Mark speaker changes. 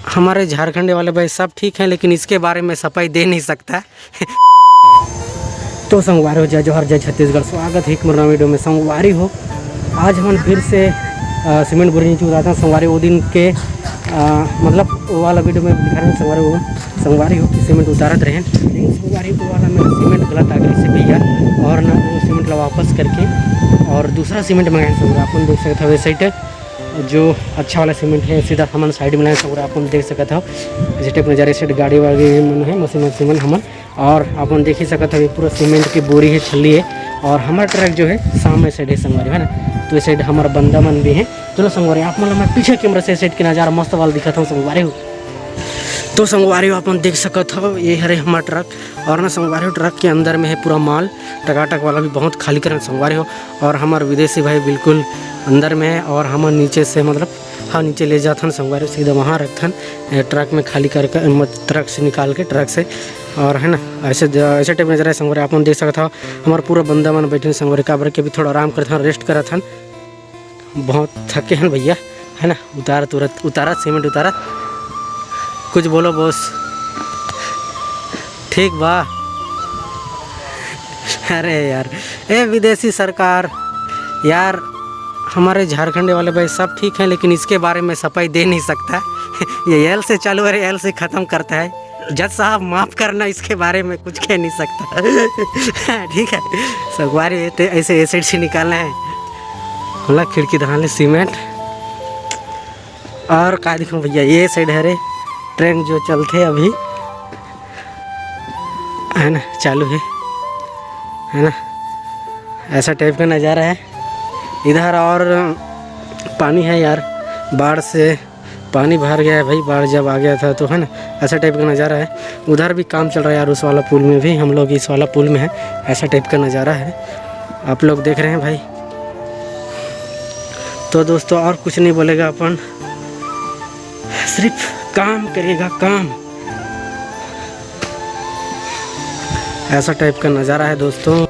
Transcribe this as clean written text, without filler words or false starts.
Speaker 1: हमारे झारखंड वाले भाई सब ठीक हैं, लेकिन इसके बारे में सफाई दे नहीं सकता। तो संगवारी हो, जय जोहर, जय छत्तीसगढ़। स्वागत है एक मरना वीडियो में। संगवारी हो, आज हम फिर से सीमेंट बोरी नीचे उतारता हूँ। संगवारी वो दिन के मतलब वो वाला वीडियो में दिखा रहे हैं। संगवारी हो कि सीमेंट उतारत रहे, लेकिन संगवारी वो वाला मेरा सीमेंट गलत आ गई से भैया, और ना वो सीमेंट ला वापस करके और दूसरा सीमेंट मंगाए। संगवारी अपन देख सकते हो वेबसाइट जो अच्छा वाला सीमेंट है, सीधा हमन साइड में लाए। संगवारी अपन देख सकते हो इस टाइप नज़ारे से गाड़ी वाड़ी मन है मशीन सीमेंट हमन, और अपन देख ही सकते हो पूरा सीमेंट की बोरी है, छल्ली है। और हमारा ट्रक जो है सामने साइड है संगवारी, है ना। तो इस साइड हमारा बंदा मन भी है। चलो संगवारी, आप मतलब मैं पीछे कैमरा से साइड के नज़ारा मस्त वाला दिखाता हूँ संगवारी हो। तो संगवारी हो अपन देख सकते हो, ये है हमारा ट्रक। और ना संगवारी हो ट्रक के अंदर में है पूरा माल, टकाटक वाला भी बहुत खाली करें संगवारी हो। और हमारे विदेशी भाई बिल्कुल अंदर में है, और हम नीचे से मतलब हाँ नीचे ले जाथन संगवारी, सीधा वहाँ रखथन ट्रक में खाली करके, ट्रक से निकाल के ट्रक से। और है ना ऐसे टाइप नजर है संगवारी। आप देख सकते हो हमारा पूरा बंदा मन बैठे संगवारी, काबर के भी थोड़ा आराम करते रेस्ट करत हन। बहुत थके हैं भैया, है ना। उतारा सीमेंट उतारा। कुछ बोलो बॉस। ठीक बा। अरे यार, ए विदेशी सरकार यार, हमारे झारखंड वाले भाई सब ठीक हैं, लेकिन इसके बारे में सफाई दे नहीं सकता। ये एल से चालू है, एल से ख़त्म करता है। जज साहब माफ़ करना, इसके बारे में कुछ कह नहीं सकता। ठीक है संगवारी, ऐसे एसिड से निकालना है। मतलब खिड़की धान सीमेंट। और का दिखाऊँ भैया, ये साइड है रे ट्रेन जो चलते अभी, है ना, चालू है ना। ऐसा टाइप का नज़ारा है इधर। और पानी है यार, बाढ़ से पानी भर गया है भाई, बाढ़ जब आ गया था तो, है ना। ऐसा टाइप का नज़ारा है। उधर भी काम चल रहा है यार, उस वाला पुल में भी। हम लोग इस वाला पुल में है। ऐसा टाइप का नज़ारा है, आप लोग देख रहे हैं भाई। तो दोस्तों और कुछ नहीं बोलेगा अपन, सिर्फ काम करेगा काम। ऐसा टाइप का नज़ारा है दोस्तों।